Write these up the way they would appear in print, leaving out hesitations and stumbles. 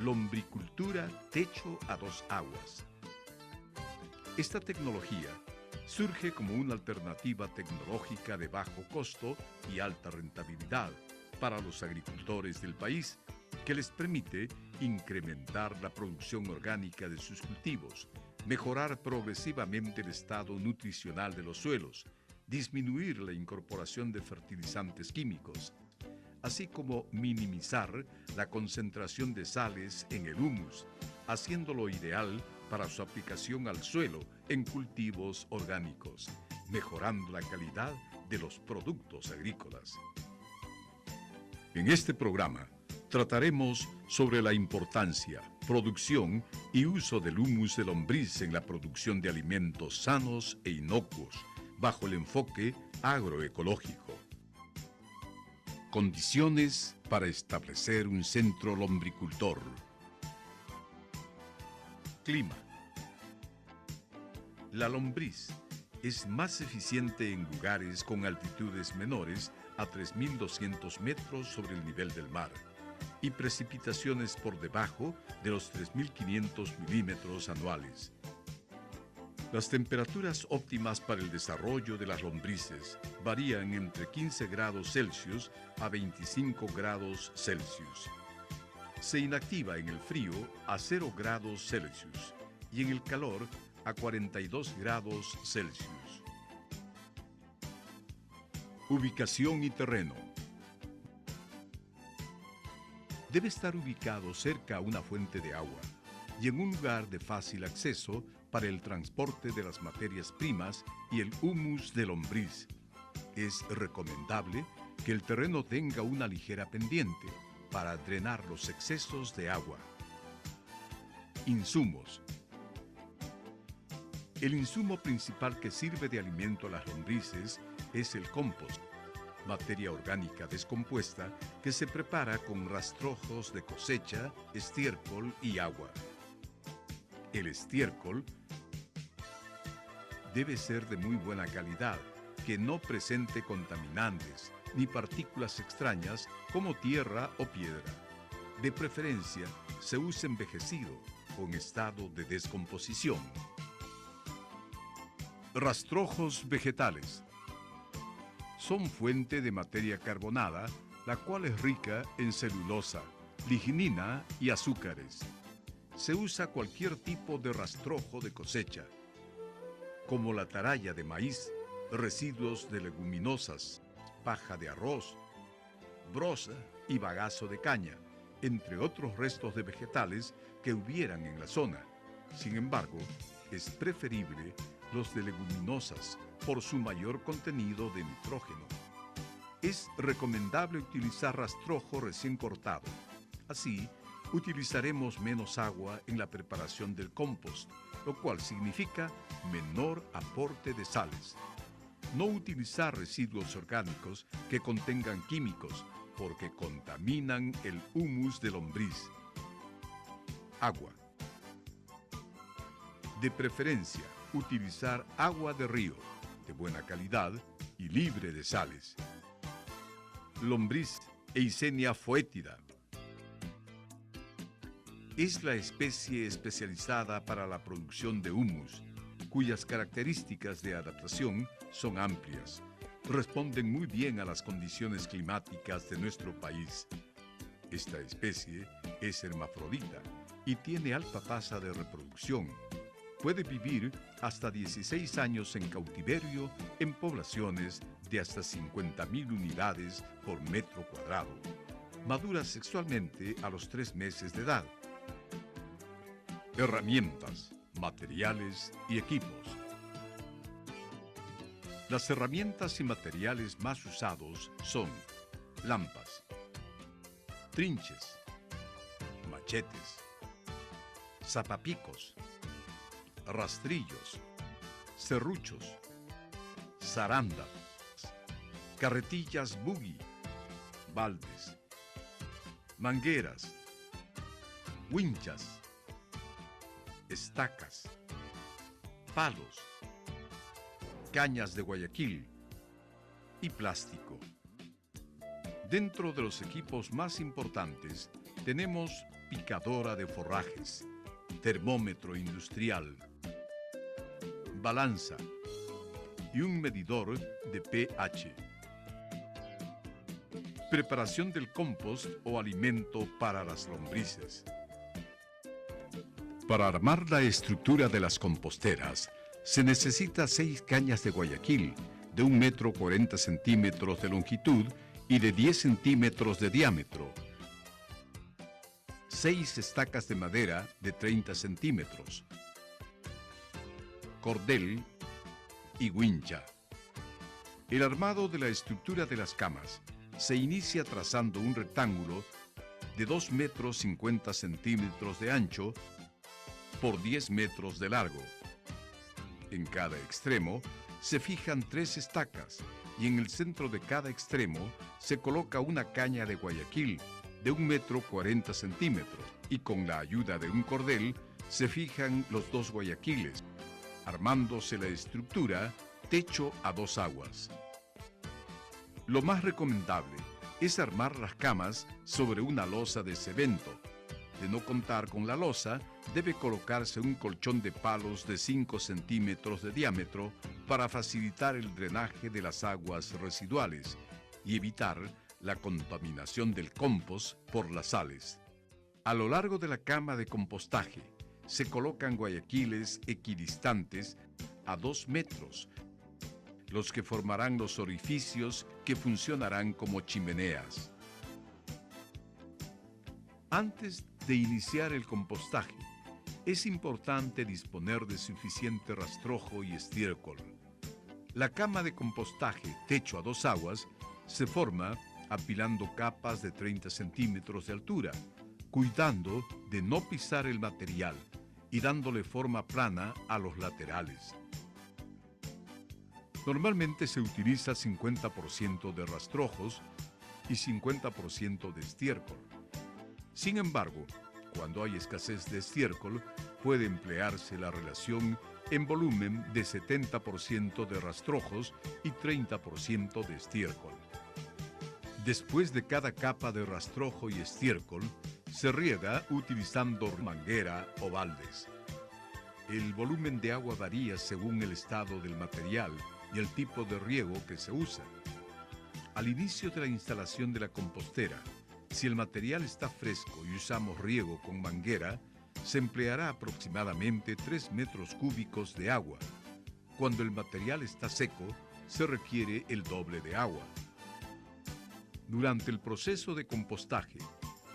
Lombricultura techo a dos aguas. Esta tecnología surge como una alternativa tecnológica de bajo costo y alta rentabilidad para los agricultores del país, que les permite incrementar la producción orgánica de sus cultivos, mejorar progresivamente el estado nutricional de los suelos, disminuir la incorporación de fertilizantes químicos, así como minimizar la concentración de sales en el humus, haciéndolo ideal para su aplicación al suelo en cultivos orgánicos, mejorando la calidad de los productos agrícolas. En este programa trataremos sobre la importancia, producción y uso del humus de lombriz en la producción de alimentos sanos e inocuos, bajo el enfoque agroecológico. Condiciones para establecer un centro lombricultor. Clima. La lombriz es más eficiente en lugares con altitudes menores a 3.200 metros sobre el nivel del mar y precipitaciones por debajo de los 3.500 milímetros anuales. Las temperaturas óptimas para el desarrollo de las lombrices varían entre 15 grados Celsius a 25 grados Celsius. Se inactiva en el frío a 0 grados Celsius y en el calor a 42 grados Celsius. Ubicación y terreno. Debe estar ubicado cerca a una fuente de agua y en un lugar de fácil acceso para el transporte de las materias primas y el humus de lombriz. Es recomendable que el terreno tenga una ligera pendiente para drenar los excesos de agua. Insumos. El insumo principal que sirve de alimento a las lombrices es el compost, materia orgánica descompuesta que se prepara con rastrojos de cosecha, estiércol y agua. El estiércol debe ser de muy buena calidad, que no presente contaminantes ni partículas extrañas como tierra o piedra. De preferencia, se usa envejecido o en estado de descomposición. Rastrojos vegetales. Son fuente de materia carbonada, la cual es rica en celulosa, lignina y azúcares. Se usa cualquier tipo de rastrojo de cosecha, como la taralla de maíz, residuos de leguminosas, paja de arroz, broza y bagazo de caña, entre otros restos de vegetales que hubieran en la zona. Sin embargo, es preferible los de leguminosas por su mayor contenido de nitrógeno. Es recomendable utilizar rastrojo recién cortado. Así, utilizaremos menos agua en la preparación del compost, lo cual significa menor aporte de sales. No utilizar residuos orgánicos que contengan químicos, porque contaminan el humus de lombriz. Agua. De preferencia, utilizar agua de río, de buena calidad y libre de sales. Lombriz Eisenia foetida. Es la especie especializada para la producción de humus, cuyas características de adaptación son amplias. Responden muy bien a las condiciones climáticas de nuestro país. Esta especie es hermafrodita y tiene alta tasa de reproducción. Puede vivir hasta 16 años en cautiverio en poblaciones de hasta 50.000 unidades por metro cuadrado. Madura sexualmente a los 3 meses de edad. Herramientas, materiales y equipos. Las herramientas y materiales más usados son lampas, trinches, machetes, zapapicos, rastrillos, serruchos, zarandas, carretillas buggy, baldes, mangueras, winchas, estacas, palos, cañas de Guayaquil y plástico. Dentro de los equipos más importantes tenemos picadora de forrajes, termómetro industrial, balanza y un medidor de pH. Preparación del compost o alimento para las lombrices. Para armar la estructura de las composteras, se necesita 6 cañas de Guayaquil de 1,40 m de longitud y de 10 centímetros de diámetro, 6 estacas de madera de 30 centímetros, cordel y wincha. El armado de la estructura de las camas se inicia trazando un rectángulo de 2,50 m de ancho por 10 metros de largo. En cada extremo se fijan 3 estacas y en el centro de cada extremo se coloca una caña de Guayaquil de 1,40 m y con la ayuda de un cordel se fijan los 2 guayaquiles, armándose la estructura techo a 2 aguas. Lo más recomendable es armar las camas sobre una losa de cemento. De no contar con la losa, debe colocarse un colchón de palos de 5 centímetros de diámetro para facilitar el drenaje de las aguas residuales y evitar la contaminación del compost por las sales. A lo largo de la cama de compostaje se colocan guayaquiles equidistantes a 2 metros, los que formarán los orificios que funcionarán como chimeneas. Antes de iniciar el compostaje, es importante disponer de suficiente rastrojo y estiércol. La cama de compostaje techo a 2 aguas se forma apilando capas de 30 centímetros de altura, cuidando de no pisar el material y dándole forma plana a los laterales. Normalmente se utiliza 50% de rastrojos y 50% de estiércol. Sin embargo, cuando hay escasez de estiércol, puede emplearse la relación en volumen de 70% de rastrojos y 30% de estiércol. Después de cada capa de rastrojo y estiércol, se riega utilizando manguera o baldes. El volumen de agua varía según el estado del material y el tipo de riego que se usa. Al inicio de la instalación de la compostera, si el material está fresco y usamos riego con manguera, se empleará aproximadamente 3 metros cúbicos de agua. Cuando el material está seco, se requiere el doble de agua. Durante el proceso de compostaje,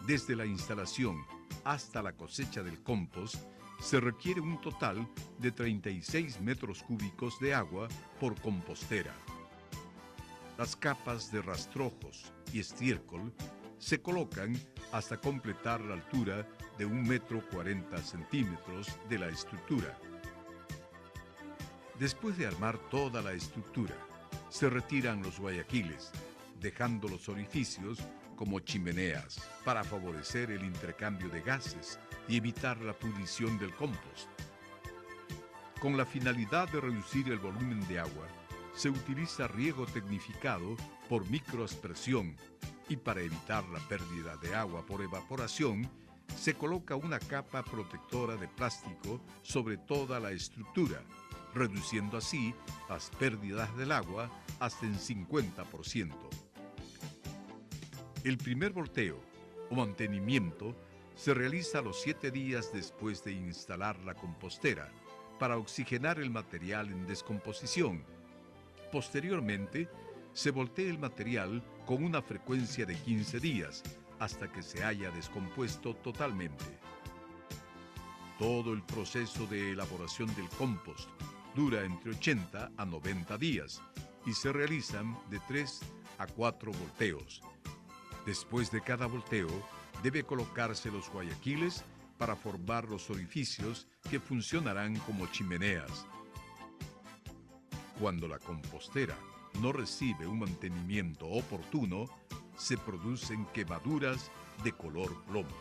desde la instalación hasta la cosecha del compost, se requiere un total de 36 metros cúbicos de agua por compostera. Las capas de rastrojos y estiércol se colocan hasta completar la altura de 1,40 m de la estructura. Después de armar toda la estructura, se retiran los guayaquiles, dejando los orificios como chimeneas para favorecer el intercambio de gases y evitar la pudrición del compost. Con la finalidad de reducir el volumen de agua, se utiliza riego tecnificado por microaspersión y para evitar la pérdida de agua por evaporación, se coloca una capa protectora de plástico sobre toda la estructura, reduciendo así las pérdidas del agua hasta en 50%. El primer volteo o mantenimiento se realiza a los 7 días después de instalar la compostera para oxigenar el material en descomposición. Posteriormente, se voltea el material con una frecuencia de 15 días hasta que se haya descompuesto totalmente. Todo el proceso de elaboración del compost dura entre 80 a 90 días y se realizan de 3 a 4 volteos. Después de cada volteo, debe colocarse los guayaquiles para formar los orificios que funcionarán como chimeneas. Cuando la compostera no recibe un mantenimiento oportuno, se producen quemaduras de color plomo.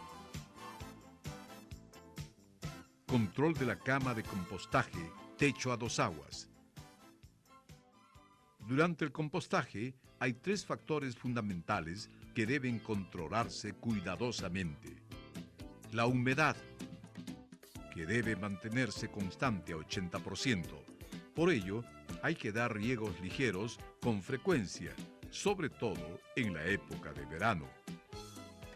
Control de la cama de compostaje techo a 2 aguas. Durante el compostaje hay 3 factores fundamentales que deben controlarse cuidadosamente: La humedad, que debe mantenerse constante a 80%. Por ello, hay que dar riegos ligeros con frecuencia, sobre todo en la época de verano.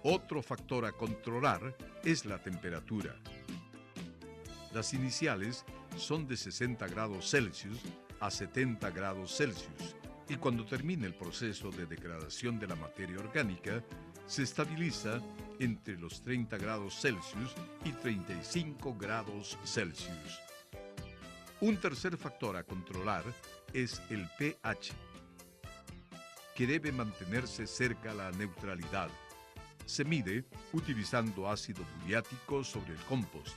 Otro factor a controlar es la temperatura. Las iniciales son de 60 grados Celsius a 70 grados Celsius y cuando termine el proceso de degradación de la materia orgánica, se estabiliza entre los 30 grados Celsius y 35 grados Celsius. Un tercer factor a controlar es el pH, que debe mantenerse cerca a la neutralidad. Se mide utilizando ácido muriático sobre el compost.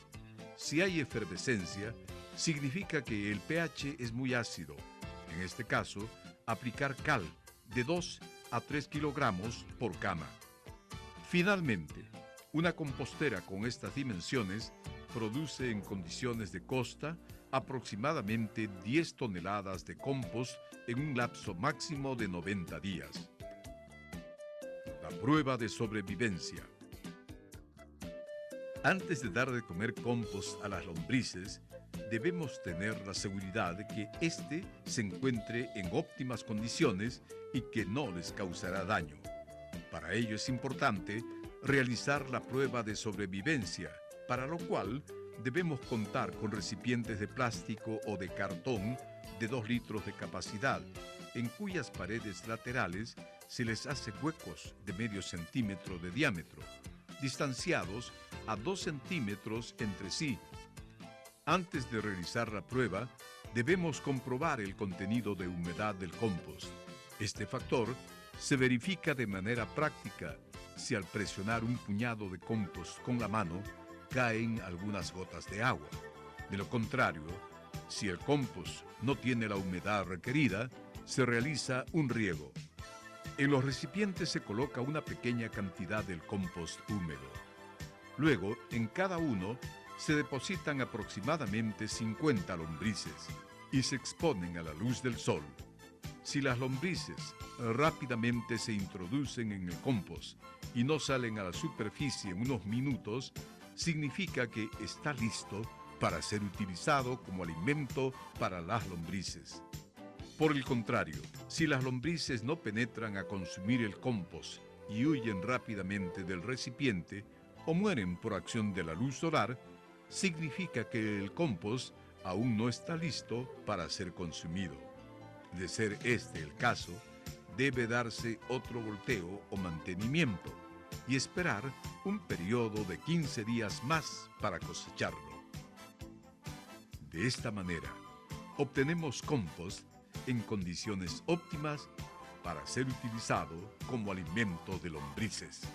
Si hay efervescencia, significa que el pH es muy ácido. En este caso, aplicar cal de 2 a 3 kilogramos por cama. Finalmente, una compostera con estas dimensiones produce en condiciones de costa aproximadamente 10 toneladas de compost en un lapso máximo de 90 días. La prueba de sobrevivencia. Antes de dar de comer compost a las lombrices, debemos tener la seguridad de que éste se encuentre en óptimas condiciones y que no les causará daño. Para ello es importante realizar la prueba de sobrevivencia, para lo cual debemos contar con recipientes de plástico o de cartón de 2 litros de capacidad, en cuyas paredes laterales se les hace huecos de medio centímetro de diámetro, distanciados a 2 centímetros entre sí. Antes de realizar la prueba, debemos comprobar el contenido de humedad del compost. Este factor se verifica de manera práctica si al presionar un puñado de compost con la mano caen algunas gotas de agua. De lo contrario, si el compost no tiene la humedad requerida, se realiza un riego. En los recipientes se coloca una pequeña cantidad del compost húmedo. Luego, en cada uno, se depositan aproximadamente 50 lombrices y se exponen a la luz del sol. Si las lombrices rápidamente se introducen en el compost y no salen a la superficie en unos minutos, significa que está listo para ser utilizado como alimento para las lombrices. Por el contrario, si las lombrices no penetran a consumir el compost y huyen rápidamente del recipiente o mueren por acción de la luz solar, significa que el compost aún no está listo para ser consumido. De ser este el caso, debe darse otro volteo o mantenimiento y esperar un periodo de 15 días más para cosecharlo. De esta manera, obtenemos compost en condiciones óptimas para ser utilizado como alimento de lombrices.